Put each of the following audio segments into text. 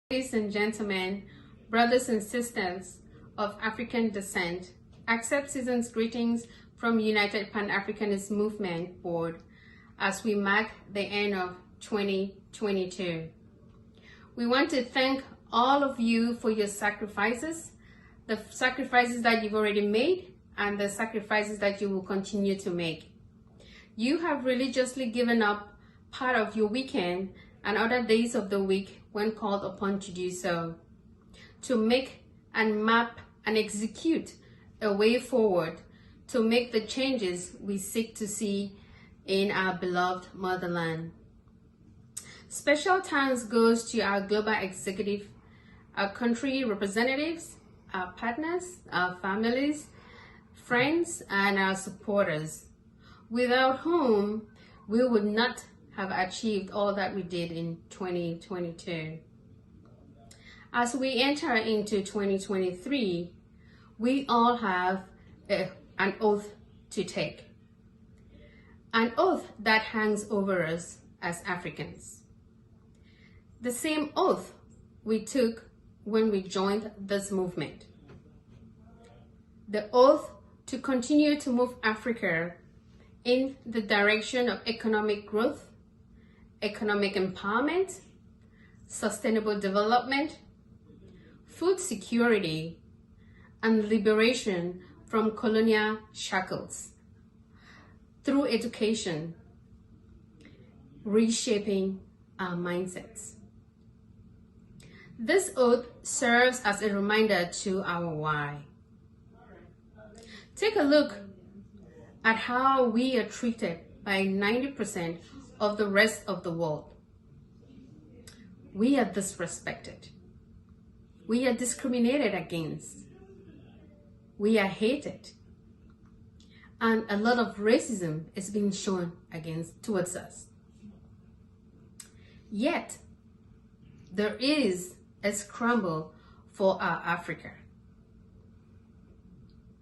Ladies and gentlemen, brothers and sisters of African descent, accept season's greetings from United Pan-Africanist Movement Board as we mark the end of 2022. We want to thank all of you for your sacrifices, the sacrifices that you've already made and the sacrifices that you will continue to make. You have religiously given up part of your weekend and other days of the week when called upon to do so, to make and map and execute a way forward to make the changes we seek to see in our beloved motherland. Special thanks goes to our global executive, our country representatives, our partners, our families, friends, and our supporters, without whom we would not have achieved all that we did in 2022. As we enter into 2023, we all have an oath to take. An oath that hangs over us as Africans. The same oath we took when we joined this movement. The oath to continue to move Africa in the direction of economic growth, economic empowerment, sustainable development, food security, and liberation from colonial shackles through education, reshaping our mindsets. This oath serves as a reminder to our why. Take a look at how we are treated by 90% of the rest of the world. We are disrespected. We are discriminated against. We are hated. And a lot of racism is being shown towards us. Yet, there is a scramble for our Africa.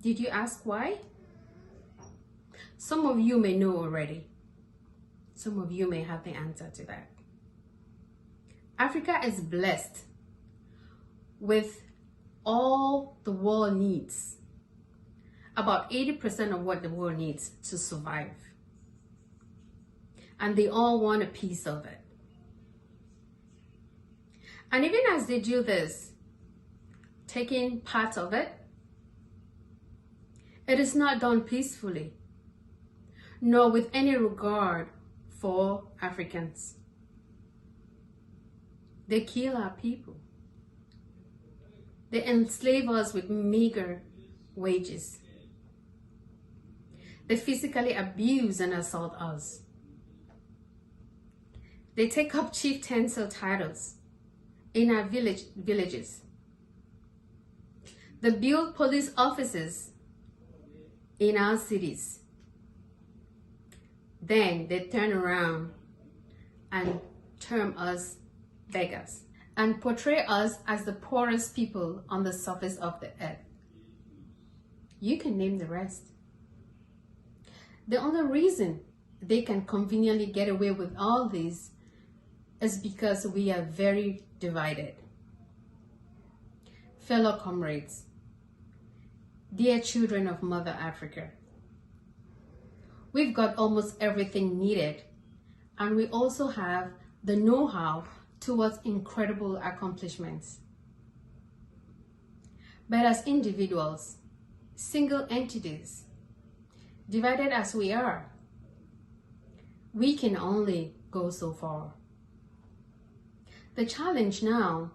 Did you ask why? Some of you may know already. Some of you may have the answer to that. Africa is blessed with all the world needs, about 80% of what the world needs to survive. And they all want a piece of it. And even as they do this, taking part of it, it is not done peacefully, nor with any regard for Africans. They kill our people. They enslave us with meager wages. They physically abuse and assault us. They take up chieftaincy titles in our villages. They build police offices in our cities. Then they turn around and term us beggars and portray us as the poorest people on the surface of the earth. You can name the rest. The only reason they can conveniently get away with all this is because we are very divided. Fellow comrades, dear children of Mother Africa, we've got almost everything needed, and we also have the know-how towards incredible accomplishments. But as individuals, single entities, divided as we are, we can only go so far. The challenge now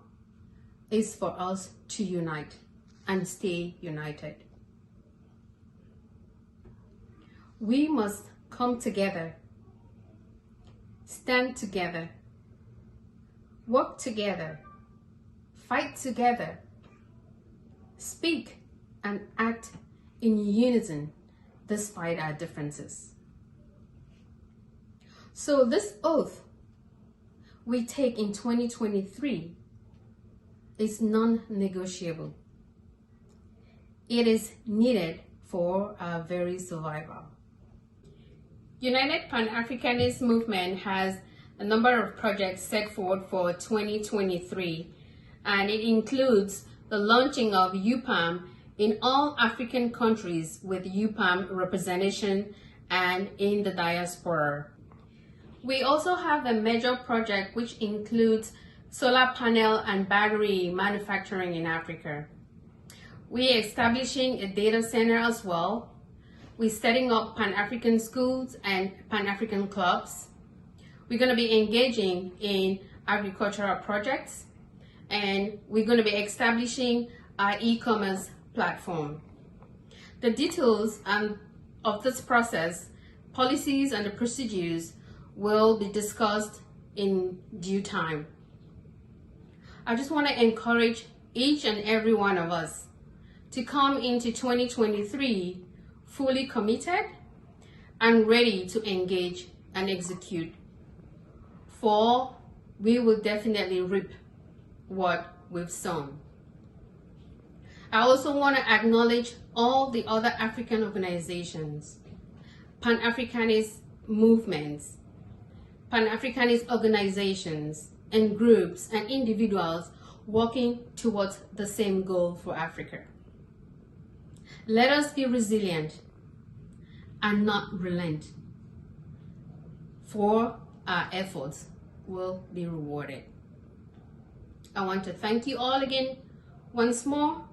is for us to unite and stay united. We must come together, stand together, work together, fight together, speak and act in unison despite our differences. So this oath we take in 2023 is non-negotiable. It is needed for our very survival. United Pan-Africanist Movement has a number of projects set forward for 2023, and it includes the launching of UPAM in all African countries with UPAM representation and in the diaspora. We also have a major project which includes solar panel and battery manufacturing in Africa. We're establishing a data center as well. We're setting up Pan-African schools and Pan-African clubs. We're going to be engaging in agricultural projects, and we're going to be establishing our e-commerce platform. The details of this process, policies and the procedures will be discussed in due time. I just want to encourage each and every one of us to come into 2023 fully committed and ready to engage and execute, for we will definitely reap what we've sown. I also want to acknowledge all the other African organizations, Pan-Africanist movements, Pan-Africanist organizations and groups and individuals working towards the same goal for Africa. Let us be resilient and not relent, for our efforts will be rewarded. I want to thank you all again once more.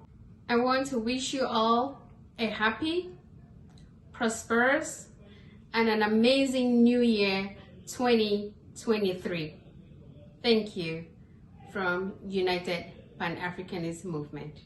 I want to wish you all a happy, prosperous, and an amazing New Year 2023. Thank you from United Pan-Africanist Movement.